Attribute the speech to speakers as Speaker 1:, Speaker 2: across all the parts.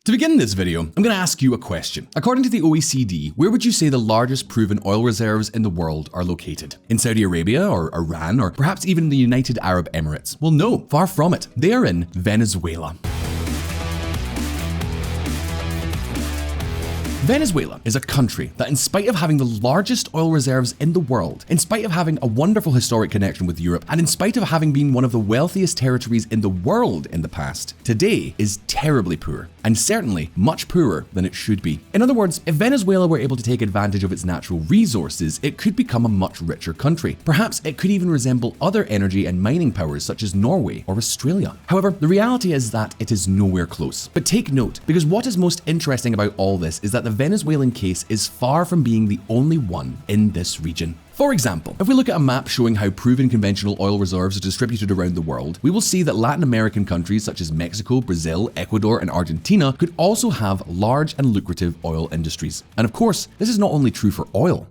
Speaker 1: To begin this video, I'm going to ask you a question. According to the OECD, where would you say the largest proven oil reserves in the world are located? In Saudi Arabia or Iran or perhaps even the United Arab Emirates? Well, no, far from it. They are in Venezuela. Venezuela is a country that, in spite of having the largest oil reserves in the world, in spite of having a wonderful historic connection with Europe, and in spite of having been one of the wealthiest territories in the world in the past, today is terribly poor, and certainly much poorer than it should be. In other words, if Venezuela were able to take advantage of its natural resources, it could become a much richer country. Perhaps it could even resemble other energy and mining powers such as Norway or Australia. However, the reality is that it is nowhere close. But take note, because what is most interesting about all this is that the Venezuelan case is far from being the only one in this region. For example, if we look at a map showing how proven conventional oil reserves are distributed around the world, we will see that Latin American countries such as Mexico, Brazil, Ecuador, and Argentina could also have large and lucrative oil industries. And of course, this is not only true for oil.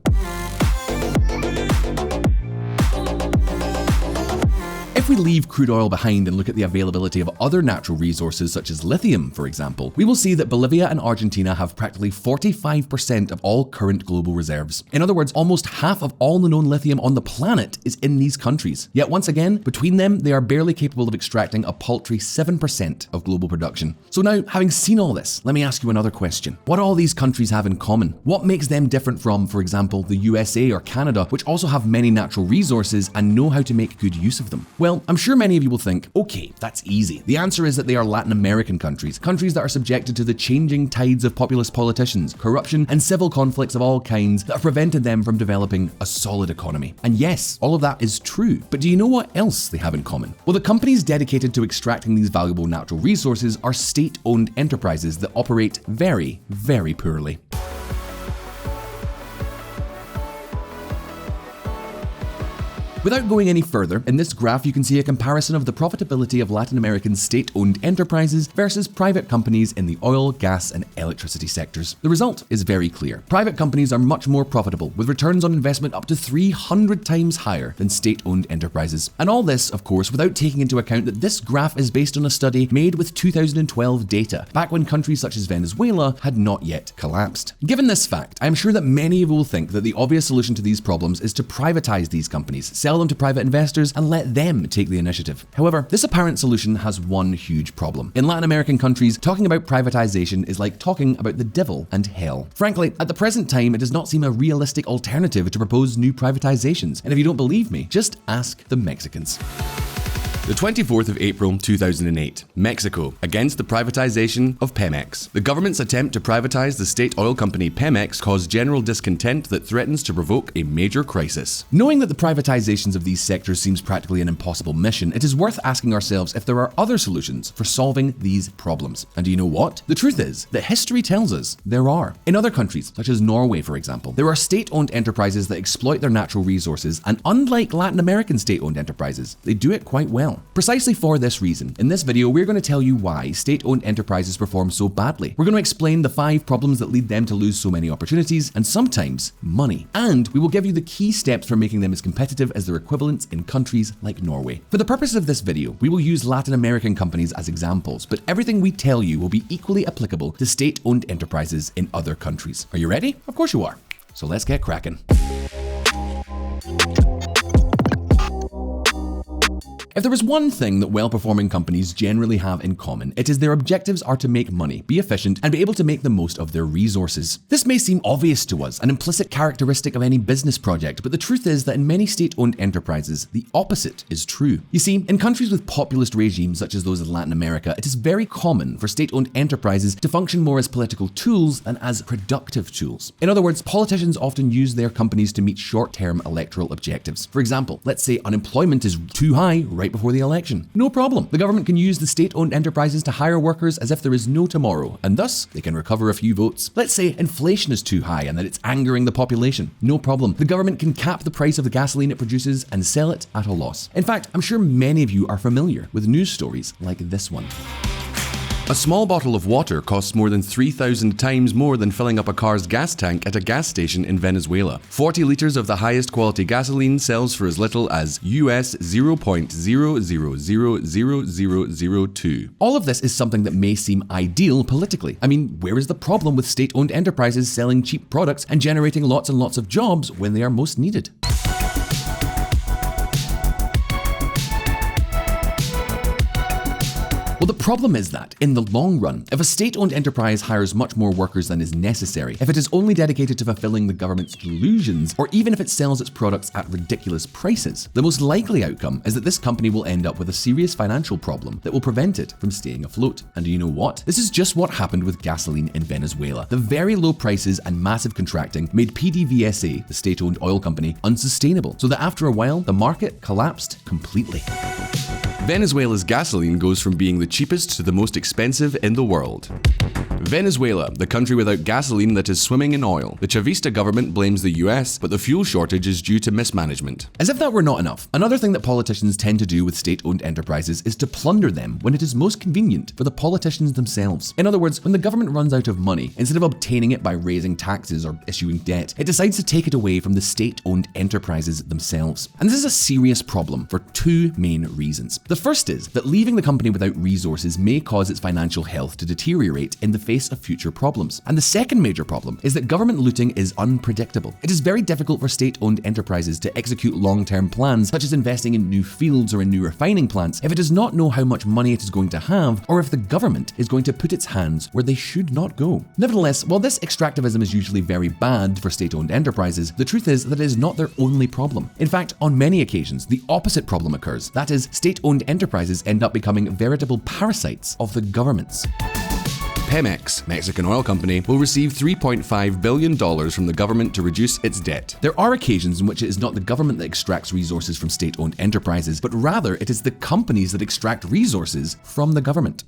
Speaker 1: If we leave crude oil behind and look at the availability of other natural resources such as lithium, for example, we will see that Bolivia and Argentina have practically 45% of all current global reserves. In other words, almost half of all the known lithium on the planet is in these countries. Yet once again, between them, they are barely capable of extracting a paltry 7% of global production. So now, having seen all this, let me ask you another question. What do all these countries have in common? What makes them different from, for example, the USA or Canada, which also have many natural resources and know how to make good use of them? Well, I'm sure many of you will think, okay, that's easy. The answer is that they are Latin American countries that are subjected to the changing tides of populist politicians, corruption, and civil conflicts of all kinds that have prevented them from developing a solid economy. And yes, all of that is true. But do you know what else they have in common? Well, the companies dedicated to extracting these valuable natural resources are state-owned enterprises that operate very, very poorly. Without going any further, in this graph you can see a comparison of the profitability of Latin American state-owned enterprises versus private companies in the oil, gas, and electricity sectors. The result is very clear. Private companies are much more profitable, with returns on investment up to 300 times higher than state-owned enterprises. And all this, of course, without taking into account that this graph is based on a study made with 2012 data, back when countries such as Venezuela had not yet collapsed. Given this fact, I am sure that many of you will think that the obvious solution to these problems is to privatize these companies, sell them to private investors, and let them take the initiative. However, this apparent solution has one huge problem. In Latin American countries, talking about privatization is like talking about the devil and hell. Frankly, at the present time, it does not seem a realistic alternative to propose new privatizations. And if you don't believe me, just ask the Mexicans. The 24th of April 2008, Mexico, against the privatization of Pemex. The government's attempt to privatize the state oil company Pemex caused general discontent that threatens to provoke a major crisis. Knowing that the privatizations of these sectors seems practically an impossible mission, it is worth asking ourselves if there are other solutions for solving these problems. And do you know what? The truth is that history tells us there are. In other countries, such as Norway for example, there are state-owned enterprises that exploit their natural resources, and unlike Latin American state-owned enterprises, they do it quite well. Precisely for this reason, in this video, we're going to tell you why state-owned enterprises perform so badly. We're going to explain the 5 problems that lead them to lose so many opportunities and sometimes money. And we will give you the key steps for making them as competitive as their equivalents in countries like Norway. For the purpose of this video, we will use Latin American companies as examples, but everything we tell you will be equally applicable to state-owned enterprises in other countries. Are you ready? Of course you are. So let's get cracking. If there is one thing that well-performing companies generally have in common, it is their objectives are to make money, be efficient, and be able to make the most of their resources. This may seem obvious to us, an implicit characteristic of any business project, but the truth is that in many state-owned enterprises, the opposite is true. You see, in countries with populist regimes such as those in Latin America, it is very common for state-owned enterprises to function more as political tools than as productive tools. In other words, politicians often use their companies to meet short-term electoral objectives. For example, let's say unemployment is too high right before the election. No problem. The government can use the state-owned enterprises to hire workers as if there is no tomorrow, and thus they can recover a few votes. Let's say inflation is too high and that it's angering the population. No problem. The government can cap the price of the gasoline it produces and sell it at a loss. In fact, I'm sure many of you are familiar with news stories like this one. A small bottle of water costs more than 3,000 times more than filling up a car's gas tank at a gas station in Venezuela. 40 litres of the highest quality gasoline sells for as little as US 0.000002. All of this is something that may seem ideal politically. I mean, where is the problem with state-owned enterprises selling cheap products and generating lots and lots of jobs when they are most needed? Well, the problem is that, in the long run, if a state-owned enterprise hires much more workers than is necessary, if it is only dedicated to fulfilling the government's delusions, or even if it sells its products at ridiculous prices, the most likely outcome is that this company will end up with a serious financial problem that will prevent it from staying afloat. And do you know what? This is just what happened with gasoline in Venezuela. The very low prices and massive contracting made PDVSA, the state-owned oil company, unsustainable, so that after a while, the market collapsed completely. Venezuela's gasoline goes from being the cheapest to the most expensive in the world. Venezuela, the country without gasoline that is swimming in oil. The Chavista government blames the US, but the fuel shortage is due to mismanagement. As if that were not enough, another thing that politicians tend to do with state-owned enterprises is to plunder them when it is most convenient for the politicians themselves. In other words, when the government runs out of money, instead of obtaining it by raising taxes or issuing debt, it decides to take it away from the state-owned enterprises themselves. And this is a serious problem for two main reasons. The first is that leaving the company without resources may cause its financial health to deteriorate in the face of future problems. And the second major problem is that government looting is unpredictable. It is very difficult for state-owned enterprises to execute long-term plans, such as investing in new fields or in new refining plants, if it does not know how much money it is going to have, or if the government is going to put its hands where they should not go. Nevertheless, while this extractivism is usually very bad for state-owned enterprises, the truth is that it is not their only problem. In fact, on many occasions, the opposite problem occurs. That is, state-owned enterprises end up becoming veritable parasites of the governments. Pemex, Mexican oil company, will receive $3.5 billion from the government to reduce its debt. There are occasions in which it is not the government that extracts resources from state-owned enterprises, but rather it is the companies that extract resources from the government.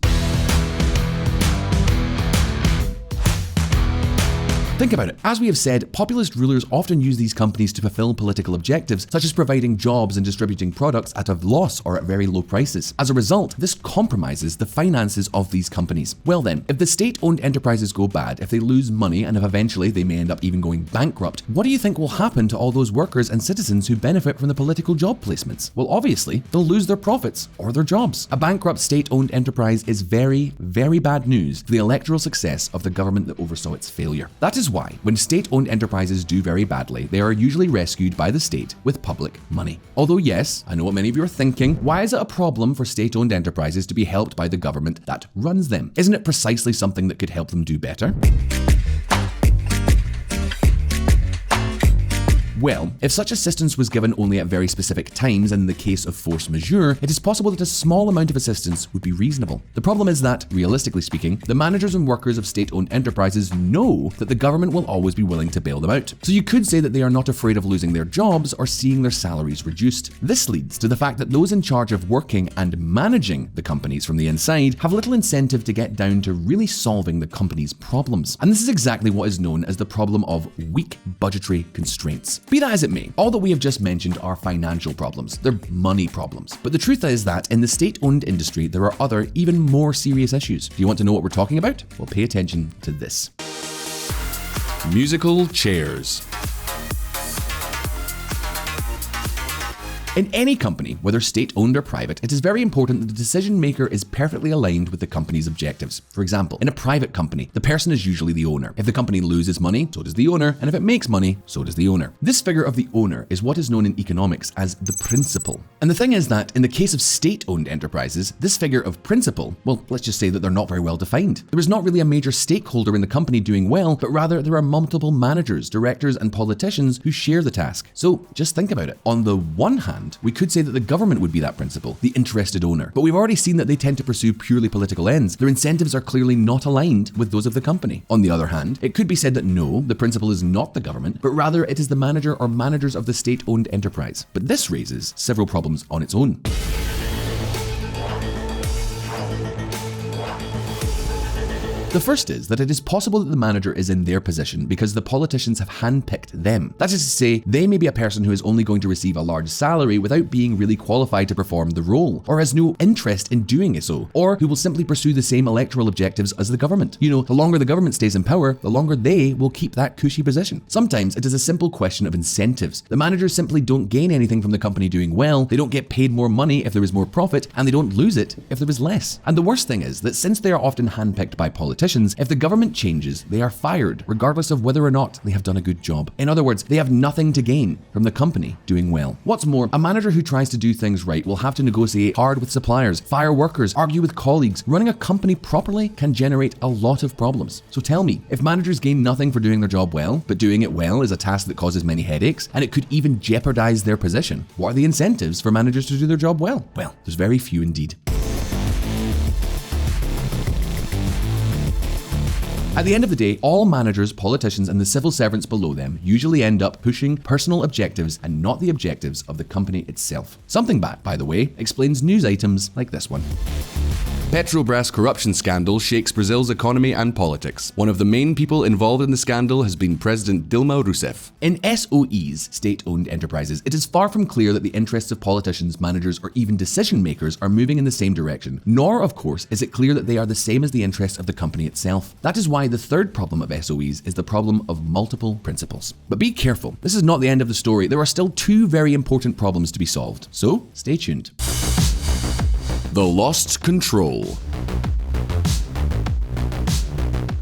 Speaker 1: Think about it. As we have said, populist rulers often use these companies to fulfill political objectives, such as providing jobs and distributing products at a loss or at very low prices. As a result, this compromises the finances of these companies. Well then, if the state-owned enterprises go bad, if they lose money, and if eventually they may end up even going bankrupt, what do you think will happen to all those workers and citizens who benefit from the political job placements? Well, obviously, they'll lose their profits or their jobs. A bankrupt state-owned enterprise is very, very bad news for the electoral success of the government that oversaw its failure. That is why, when state-owned enterprises do very badly, they are usually rescued by the state with public money. Although yes, I know what many of you are thinking, why is it a problem for state-owned enterprises to be helped by the government that runs them? Isn't it precisely something that could help them do better? Well, if such assistance was given only at very specific times and in the case of force majeure, it is possible that a small amount of assistance would be reasonable. The problem is that, realistically speaking, the managers and workers of state-owned enterprises know that the government will always be willing to bail them out. So you could say that they are not afraid of losing their jobs or seeing their salaries reduced. This leads to the fact that those in charge of working and managing the companies from the inside have little incentive to get down to really solving the company's problems. And this is exactly what is known as the problem of weak budgetary constraints. Be that as it may, all that we have just mentioned are financial problems. They're money problems. But the truth is that in the state-owned industry, there are other, even more serious issues. Do you want to know what we're talking about? Well, pay attention to this. Musical chairs. In any company, whether state-owned or private, it is very important that the decision maker is perfectly aligned with the company's objectives. For example, in a private company, the person is usually the owner. If the company loses money, so does the owner, and if it makes money, so does the owner. This figure of the owner is what is known in economics as the principal. And the thing is that, in the case of state-owned enterprises, this figure of principal, well, let's just say that they're not very well defined. There is not really a major stakeholder in the company doing well, but rather there are multiple managers, directors, and politicians who share the task. So just think about it. On the one hand, we could say that the government would be that principal, the interested owner. But we've already seen that they tend to pursue purely political ends. Their incentives are clearly not aligned with those of the company. On the other hand, it could be said that no, the principal is not the government, but rather it is the manager or managers of the state-owned enterprise. But this raises several problems on its own. The first is that it is possible that the manager is in their position because the politicians have handpicked them. That is to say, they may be a person who is only going to receive a large salary without being really qualified to perform the role, or has no interest in doing so, or who will simply pursue the same electoral objectives as the government. You know, the longer the government stays in power, the longer they will keep that cushy position. Sometimes it is a simple question of incentives. The managers simply don't gain anything from the company doing well, they don't get paid more money if there is more profit, and they don't lose it if there is less. And the worst thing is that since they are often handpicked by politicians, if the government changes, they are fired, regardless of whether or not they have done a good job. In other words, they have nothing to gain from the company doing well. What's more, a manager who tries to do things right will have to negotiate hard with suppliers, fire workers, argue with colleagues. Running a company properly can generate a lot of problems. So tell me, if managers gain nothing for doing their job well, but doing it well is a task that causes many headaches, and it could even jeopardize their position, what are the incentives for managers to do their job well? Well, there's very few indeed. At the end of the day, all managers, politicians, and the civil servants below them usually end up pushing personal objectives and not the objectives of the company itself. Something that, by the way, explains news items like this one. Petrobras corruption scandal shakes Brazil's economy and politics. One of the main people involved in the scandal has been President Dilma Rousseff. In SOEs, state-owned enterprises, it is far from clear that the interests of politicians, managers, or even decision makers are moving in the same direction, nor, of course, is it clear that they are the same as the interests of the company itself. That is why the third problem of SOEs is the problem of multiple principles. But be careful, this is not the end of the story. There are still two very important problems to be solved, so stay tuned. The lost control.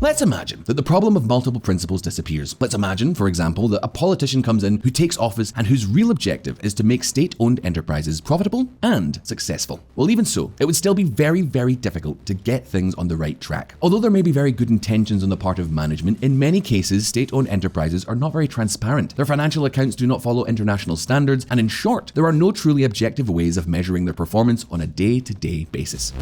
Speaker 1: Let's imagine that the problem of multiple principles disappears. Let's imagine, for example, that a politician comes in who takes office and whose real objective is to make state-owned enterprises profitable and successful. Well, even so, it would still be very, very difficult to get things on the right track. Although there may be very good intentions on the part of management, in many cases, state-owned enterprises are not very transparent. Their financial accounts do not follow international standards, and in short, there are no truly objective ways of measuring their performance on a day-to-day basis.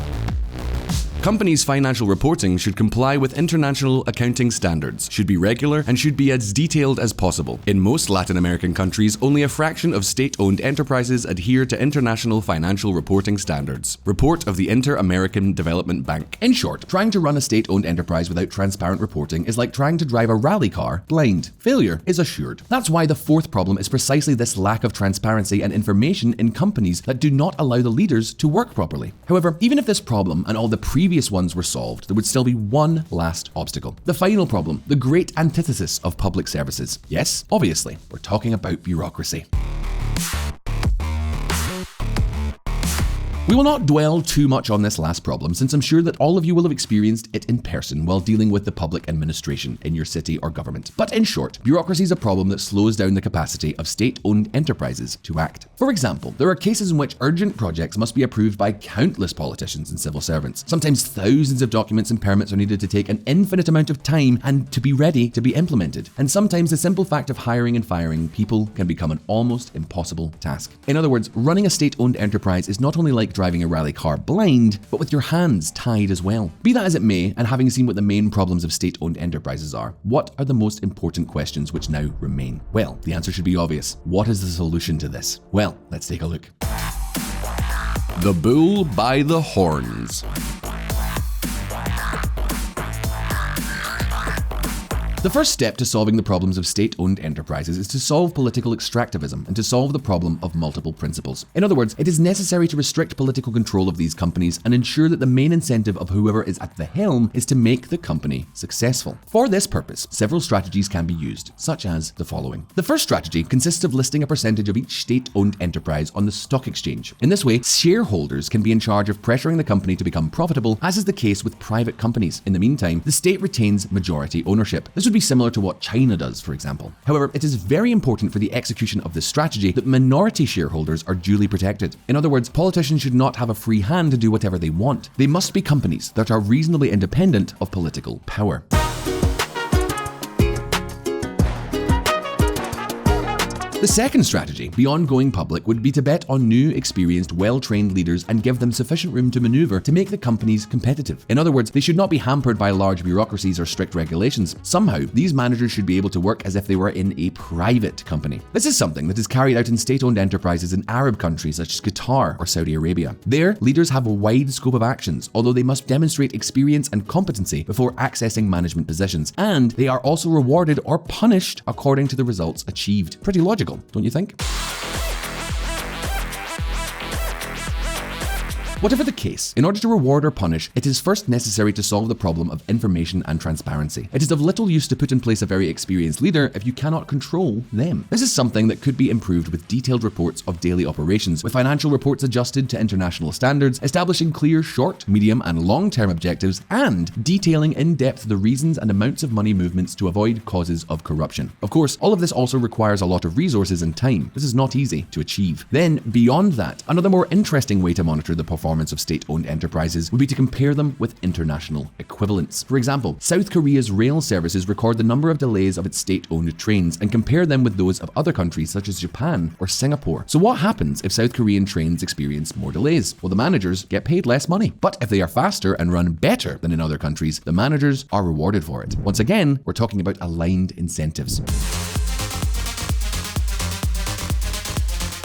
Speaker 1: Companies' financial reporting should comply with international accounting standards, should be regular, and should be as detailed as possible. In most Latin American countries, only a fraction of state-owned enterprises adhere to international financial reporting standards. Report of the Inter-American Development Bank. In short, trying to run a state-owned enterprise without transparent reporting is like trying to drive a rally car blind. Failure is assured. That's why the fourth problem is precisely this lack of transparency and information in companies that do not allow the leaders to work properly. However, even if this problem and all the previous ones were solved, there would still be one last obstacle. The final problem, the great antithesis of public services. Yes, obviously, we're talking about bureaucracy. We will not dwell too much on this last problem, since I'm sure that all of you will have experienced it in person while dealing with the public administration in your city or government. But in short, bureaucracy is a problem that slows down the capacity of state-owned enterprises to act. For example, there are cases in which urgent projects must be approved by countless politicians and civil servants. Sometimes thousands of documents and permits are needed to take an infinite amount of time and to be ready to be implemented. And sometimes the simple fact of hiring and firing people can become an almost impossible task. In other words, running a state-owned enterprise is not only like driving a rally car blind, but with your hands tied as well. Be that as it may, and having seen what the main problems of state-owned enterprises are, what are the most important questions which now remain? Well, the answer should be obvious. What is the solution to this? Well, let's take a look. The bull by the horns. The first step to solving the problems of state-owned enterprises is to solve political extractivism and to solve the problem of multiple principles. In other words, it is necessary to restrict political control of these companies and ensure that the main incentive of whoever is at the helm is to make the company successful. For this purpose, several strategies can be used, such as the following. The first strategy consists of listing a percentage of each state-owned enterprise on the stock exchange. In this way, shareholders can be in charge of pressuring the company to become profitable, as is the case with private companies. In the meantime, the state retains majority ownership. This would be similar to what China does, for example. However, it is very important for the execution of this strategy that minority shareholders are duly protected. In other words, politicians should not have a free hand to do whatever they want. They must be companies that are reasonably independent of political power. The second strategy, beyond going public, would be to bet on new, experienced, well-trained leaders and give them sufficient room to maneuver to make the companies competitive. In other words, they should not be hampered by large bureaucracies or strict regulations. Somehow, these managers should be able to work as if they were in a private company. This is something that is carried out in state-owned enterprises in Arab countries such as Qatar or Saudi Arabia. There, leaders have a wide scope of actions, although they must demonstrate experience and competency before accessing management positions, and they are also rewarded or punished according to the results achieved. Pretty logical, don't you think? Whatever the case, in order to reward or punish, it is first necessary to solve the problem of information and transparency. It is of little use to put in place a very experienced leader if you cannot control them. This is something that could be improved with detailed reports of daily operations, with financial reports adjusted to international standards, establishing clear short, medium, and long-term objectives, and detailing in depth the reasons and amounts of money movements to avoid causes of corruption. Of course, all of this also requires a lot of resources and time. This is not easy to achieve. Then, beyond that, another more interesting way to monitor the performance of state-owned enterprises would be to compare them with international equivalents. For example, South Korea's rail services record the number of delays of its state-owned trains and compare them with those of other countries such as Japan or Singapore. So what happens if South Korean trains experience more delays? Well, the managers get paid less money. But if they are faster and run better than in other countries, the managers are rewarded for it. Once again, we're talking about aligned incentives.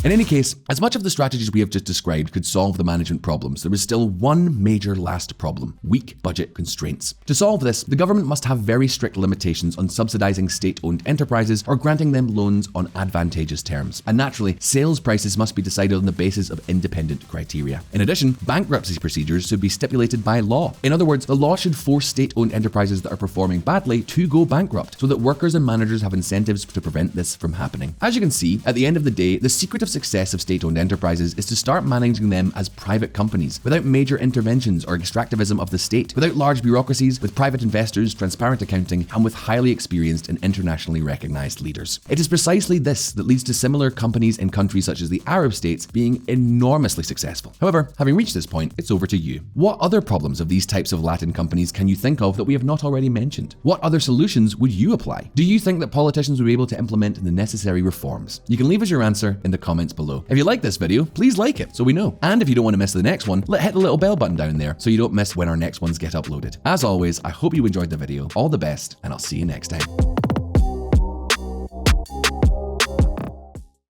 Speaker 1: In any case, as much of the strategies we have just described could solve the management problems, there is still one major last problem: weak budget constraints. To solve this, the government must have very strict limitations on subsidizing state-owned enterprises or granting them loans on advantageous terms. And naturally, sales prices must be decided on the basis of independent criteria. In addition, bankruptcy procedures should be stipulated by law. In other words, the law should force state-owned enterprises that are performing badly to go bankrupt, so that workers and managers have incentives to prevent this from happening. As you can see, at the end of the day, the secret of success of state-owned enterprises is to start managing them as private companies, without major interventions or extractivism of the state, without large bureaucracies, with private investors, transparent accounting, and with highly experienced and internationally recognized leaders. It is precisely this that leads to similar companies in countries such as the Arab states being enormously successful. However, having reached this point, it's over to you. What other problems of these types of Latin companies can you think of that we have not already mentioned? What other solutions would you apply? Do you think that politicians would be able to implement the necessary reforms? You can leave us your answer in the comments below. If you like this video, please like it so we know. And if you don't want to miss the next one, hit the little bell button down there so you don't miss when our next ones get uploaded. As always, I hope you enjoyed the video. All the best, and I'll see you next time.